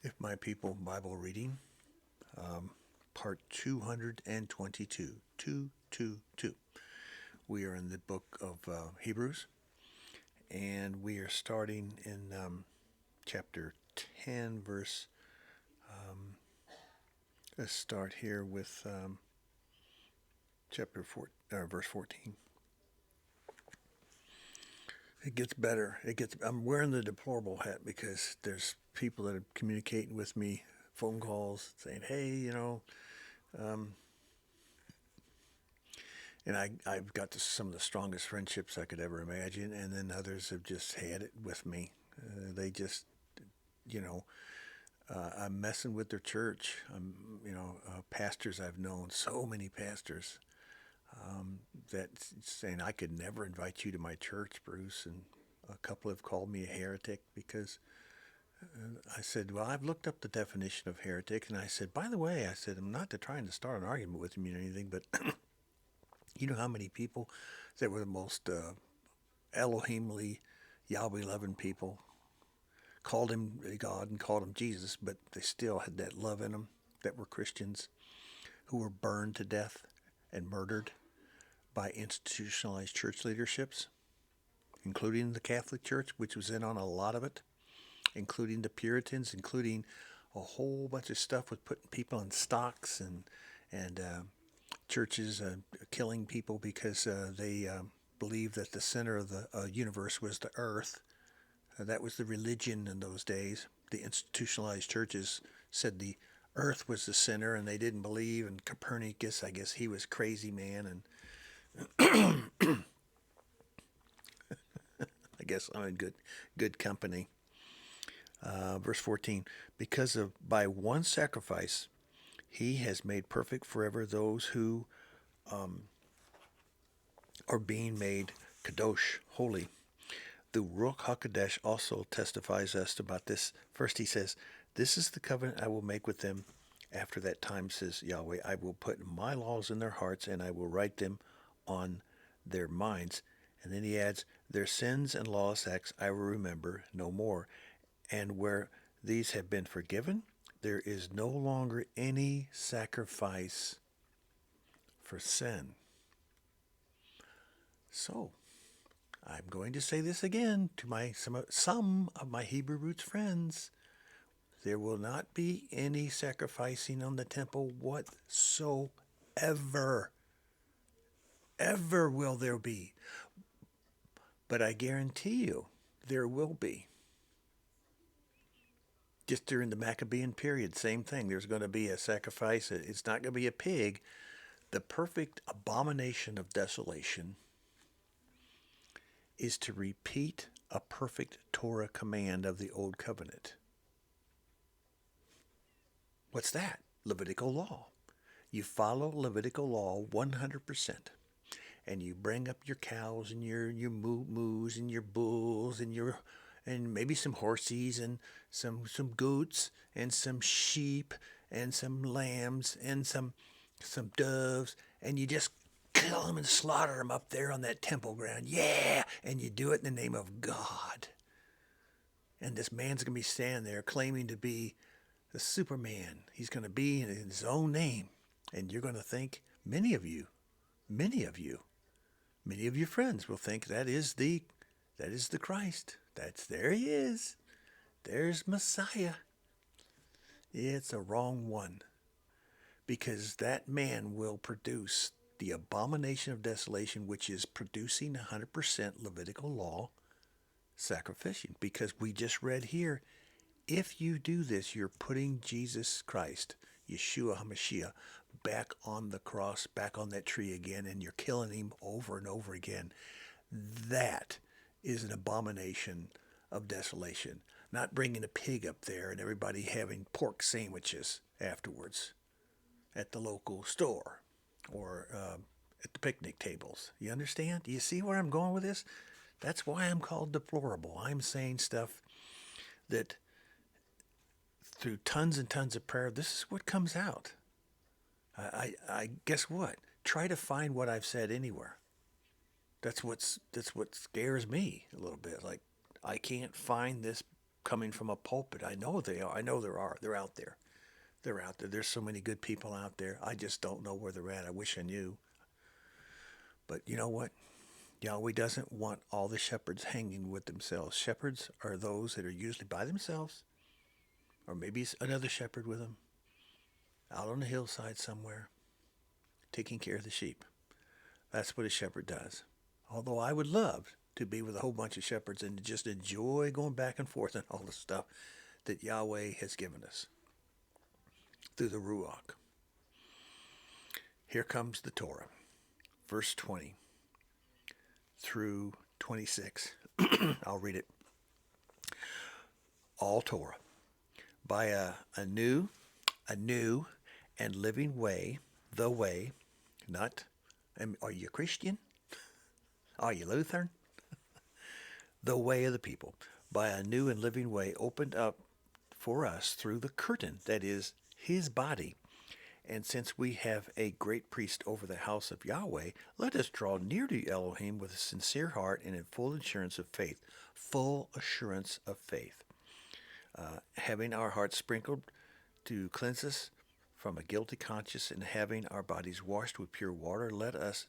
If my people Bible reading, part 222. 222. We are in the book of Hebrews, and we are starting in chapter 10, verse. Let's start here with verse 14. It gets better. I'm wearing the deplorable hat because there's people that are communicating with me, phone calls saying, "Hey, um, and I've got some of the strongest friendships I could ever imagine, and then others have just had it with me. They just, you know, I'm messing with their church. Pastors I've known, so many pastors that saying I could never invite you to my church, Bruce, and a couple have called me a heretic because I said, well, I've looked up the definition of heretic, and I said, by the way, I said, I'm not trying to start an argument with you or anything, but you know how many people that were the most Elohimly Yahweh loving people called him God and called him Jesus, but they still had that love in them that were Christians who were burned to death and murdered by institutionalized church leaderships, including the Catholic Church, which was in on a lot of it, including the Puritans, including a whole bunch of stuff with putting people in stocks and churches killing people because they believed that the center of the universe was the earth. That was the religion in those days. The institutionalized churches said the earth was the center, and they didn't believe. And Copernicus, I guess he was crazy man, and I guess I'm in good company. Verse 14, because of by one sacrifice he has made perfect forever those who are being made kadosh, holy. The Ruach HaKodesh also testifies us about this. First he says, this is the covenant I will make with them after that time, says Yahweh. I will put my laws in their hearts and I will write them on their minds. And then he adds, their sins and lawless acts I will remember no more. And where these have been forgiven, there is no longer any sacrifice for sin. So, I'm going to say this again to some of my Hebrew roots friends. There will not be any sacrificing on the temple whatsoever. Ever will there be. But I guarantee you, there will be. Just during the Maccabean period, same thing. There's going to be a sacrifice. It's not going to be a pig. The perfect abomination of desolation is to repeat a perfect Torah command of the Old Covenant. What's that? Levitical law. You follow Levitical law 100%. And you bring up your cows and your moos and your bulls and maybe some horses and some goats and some sheep and some lambs and some doves, and you just kill them and slaughter them up there on that temple ground. Yeah, and you do it in the name of God. And this man's going to be standing there claiming to be the Superman. He's going to be in his own name. And you're going to think, many of you, many of your friends will think that is the Christ. There he is. There's Messiah. It's a wrong one. Because that man will produce the abomination of desolation, which is producing 100% Levitical law sacrificial. Because we just read here, if you do this, you're putting Jesus Christ, Yeshua HaMashiach, back on the cross, back on that tree again, and you're killing him over and over again. That is an abomination of desolation. Not bringing a pig up there and everybody having pork sandwiches afterwards at the local store or at the picnic tables. You understand? Do you see where I'm going with this? That's why I'm called deplorable. I'm saying stuff that through tons and tons of prayer, this is what comes out. I guess what? Try to find what I've said anywhere. That's what scares me a little bit. Like I can't find this coming from a pulpit. I know they are. I know there are. They're out there. They're out there. There's so many good people out there. I just don't know where they're at. I wish I knew. But you know what? Yahweh doesn't want all the shepherds hanging with themselves. Shepherds are those that are usually by themselves, or maybe another shepherd with them, out on the hillside somewhere, taking care of the sheep. That's what a shepherd does. Although I would love to be with a whole bunch of shepherds and just enjoy going back and forth and all the stuff that Yahweh has given us through the Ruach. Here comes the Torah, verse 20 through 26. I'll read it. All Torah, by a new and living way, the way, not, are you Christian? Are you Lutheran? The way of the people, by a new and living way opened up for us through the curtain, that is, his body. And since we have a great priest over the house of Yahweh, let us draw near to Elohim with a sincere heart and in full assurance of faith. Full assurance of faith. Having our hearts sprinkled to cleanse us from a guilty conscience and having our bodies washed with pure water, let us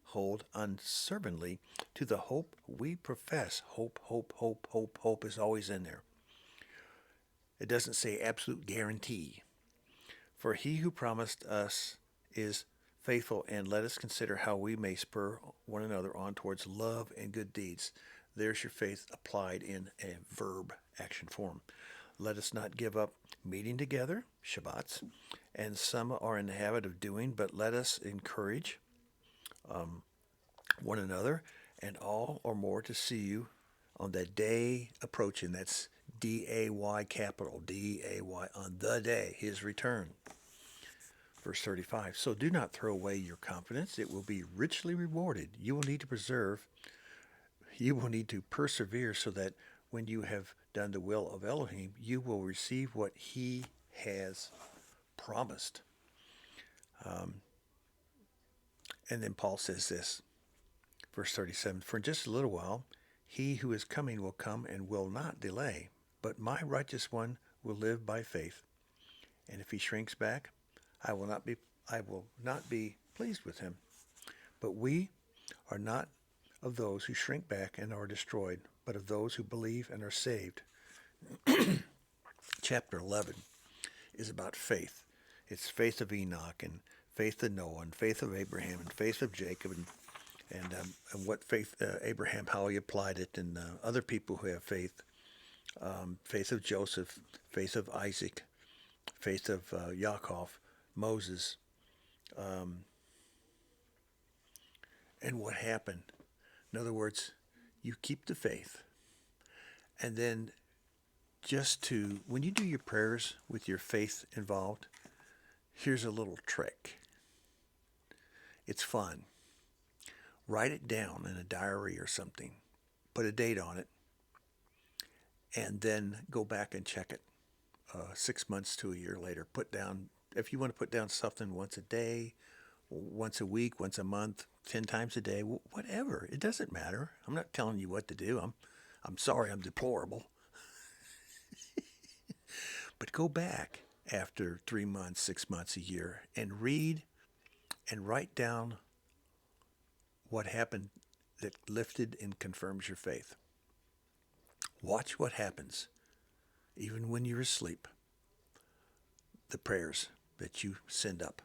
hold unservingly to the hope we profess. Hope, hope, hope, hope, hope is always in there. It doesn't say absolute guarantee. For he who promised us is faithful, and let us consider how we may spur one another on towards love and good deeds. There's your faith applied in a verb action form. Let us not give up meeting together, Shabbats, and some are in the habit of doing, but let us encourage one another, and all or more to see you on that day approaching. That's D-A-Y capital, D-A-Y, on the day, his return. Verse 35, so do not throw away your confidence. It will be richly rewarded. You will need to persevere so that when you have done the will of Elohim, you will receive what he has promised. And then Paul says this, verse 37, for in just a little while, he who is coming will come and will not delay, but my righteous one will live by faith. And if he shrinks back, I will not be pleased with him. But we are not of those who shrink back and are destroyed, but of those who believe and are saved. Chapter 11 is about faith. It's faith of Enoch and faith of Noah and faith of Abraham and faith of Jacob and what faith Abraham, how he applied it, and other people who have faith. Faith of Joseph, faith of Isaac, faith of Yaakov, Moses, and what happened. In other words, you keep the faith, and then when you do your prayers with your faith involved, here's a little trick. It's fun. Write it down in a diary or something. Put a date on it, and then go back and check it 6 months to a year later. Put down, if you want to put down something once a day, once a week, once a month, 10 times a day, whatever. It doesn't matter. I'm not telling you what to do. I'm sorry, I'm deplorable. But go back after 3 months, 6 months, a year, and read and write down what happened that lifted and confirms your faith. Watch what happens, even when you're asleep. The prayers that you send up.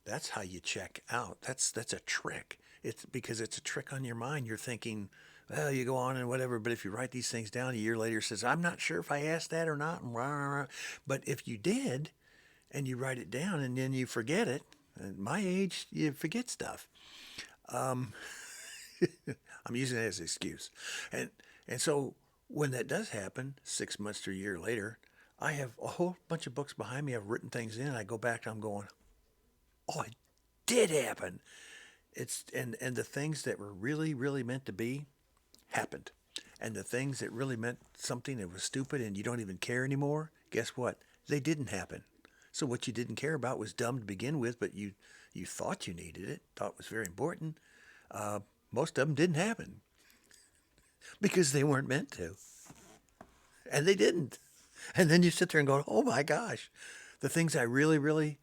That's how you check out. That's a trick. It's because it's a trick on your mind. You're thinking, well, you go on and whatever, but if you write these things down, a year later says, I'm not sure if I asked that or not. But if you did, and you write it down and then you forget it, at my age, you forget stuff. I'm using it as an excuse. And so when that does happen, 6 months to a year later, I have a whole bunch of books behind me. I've written things in. I go back and I'm going, oh, it did happen. And the things that were really, really meant to be happened. And the things that really meant something that was stupid and you don't even care anymore, guess what? They didn't happen. So what you didn't care about was dumb to begin with, but you thought you needed it, thought it was very important. Most of them didn't happen because they weren't meant to. And they didn't. And then you sit there and go, oh my gosh, the things I really, really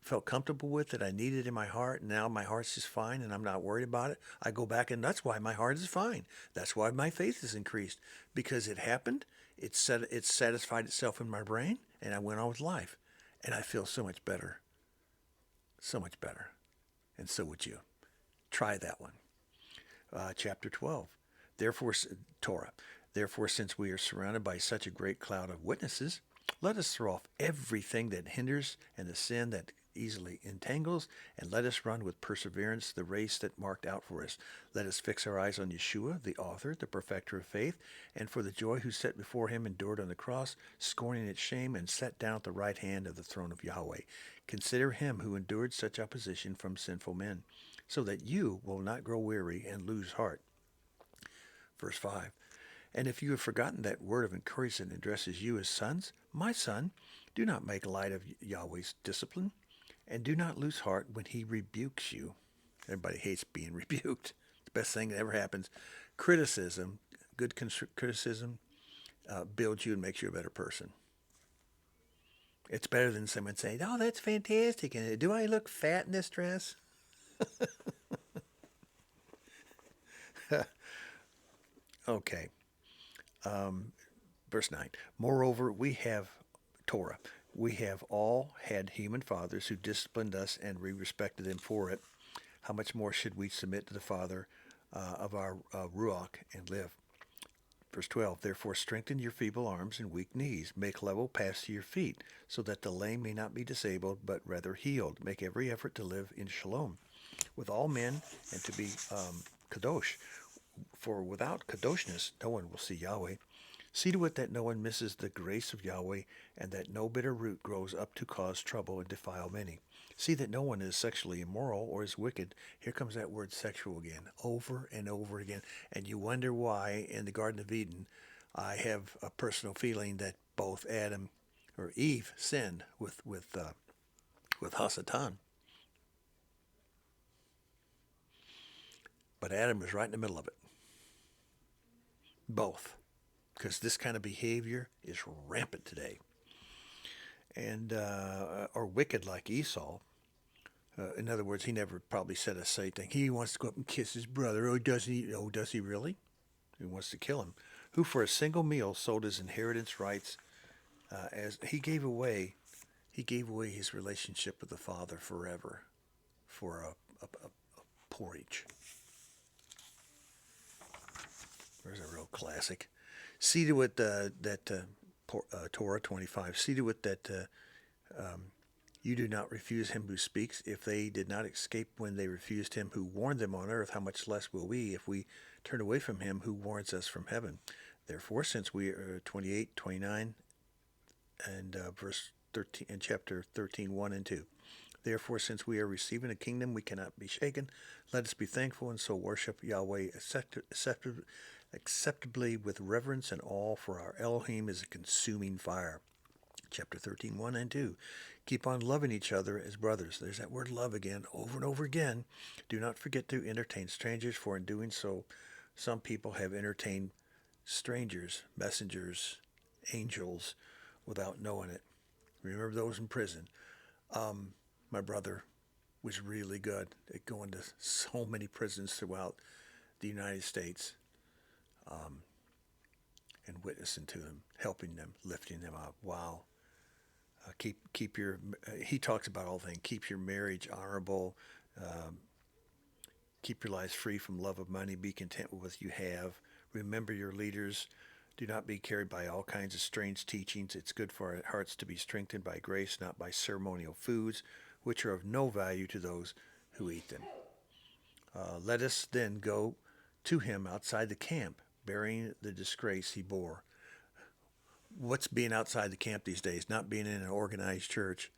felt comfortable with that I needed in my heart, and now my heart's just fine and I'm not worried about it. I go back and that's why my heart is fine. That's why my faith is increased because it happened. It satisfied itself in my brain, and I went on with life, and I feel so much better, so much better, and so would you. Try that one. Chapter 12. Therefore, Torah. Therefore, since we are surrounded by such a great cloud of witnesses, let us throw off everything that hinders and the sin that easily entangles, and let us run with perseverance the race that marked out for us. Let us fix our eyes on Yeshua, the author, the perfecter of faith, and for the joy who set before him endured on the cross, scorning its shame, and sat down at the right hand of the throne of Yahweh. Consider him who endured such opposition from sinful men, so that you will not grow weary and lose heart. Verse 5. And if you have forgotten that word of encouragement that addresses you as sons, my son, do not make light of Yahweh's discipline, and do not lose heart when he rebukes you. Everybody hates being rebuked. The best thing that ever happens. Criticism, good criticism, builds you and makes you a better person. It's better than someone saying, oh, that's fantastic, and do I look fat in this dress? Okay. Verse 9. Moreover, we have Torah. We have all had human fathers who disciplined us, and we respected them for it. How much more should we submit to the Father of our Ruach and live? Verse 12. Therefore strengthen your feeble arms and weak knees. Make level paths to your feet, so that the lame may not be disabled, but rather healed. Make every effort to live in shalom with all men and to be kadosh. For without kadoshness, no one will see Yahweh. See to it that no one misses the grace of Yahweh, and that no bitter root grows up to cause trouble and defile many. See that no one is sexually immoral or is wicked. Here comes that word sexual again, over and over again. And you wonder why in the Garden of Eden, I have a personal feeling that both Adam or Eve sinned with Hasatan. But Adam was right in the middle of it. Both. Because this kind of behavior is rampant today. And or wicked like Esau. In other words, he never probably said a say thing. He wants to go up and kiss his brother. Oh, does he? Oh, does he really? He wants to kill him. Who for a single meal sold his inheritance rights as he gave away. He gave away his relationship with the Father forever for a porridge. There's a real classic. See to it that Torah 25. See to it that you do not refuse him who speaks. If they did not escape when they refused him who warned them on earth, how much less will we if we turn away from him who warns us from heaven? Therefore, since we are 28, 29, and verse 13, and chapter 13, 1 and 2. Therefore, since we are receiving a kingdom we cannot be shaken, let us be thankful and so worship Yahweh acceptably with reverence and awe, for our Elohim is a consuming fire. Chapter 13, 1 and 2. Keep on loving each other as brothers. There's that word love again, over and over again. Do not forget to entertain strangers, for in doing so, some people have entertained strangers, messengers, angels, without knowing it. Remember those in prison. My brother was really good at going to so many prisons throughout the United States and witnessing to them, helping them, lifting them up. Wow. Keep your. He talks about all things. Keep your marriage honorable. Keep your lives free from love of money. Be content with what you have. Remember your leaders. Do not be carried by all kinds of strange teachings. It's good for our hearts to be strengthened by grace, not by ceremonial foods, which are of no value to those who eat them. Let us then go to him outside the camp, bearing the disgrace he bore. What's being outside the camp these days? Not being in an organized church.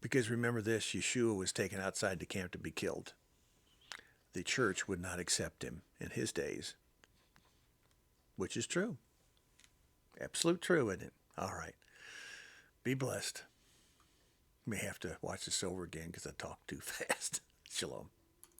Because remember this, Yeshua was taken outside the camp to be killed. The church would not accept him in his days, which is true. Absolute true, isn't it? All right. Be blessed. You may have to watch this over again because I talk too fast. Shalom.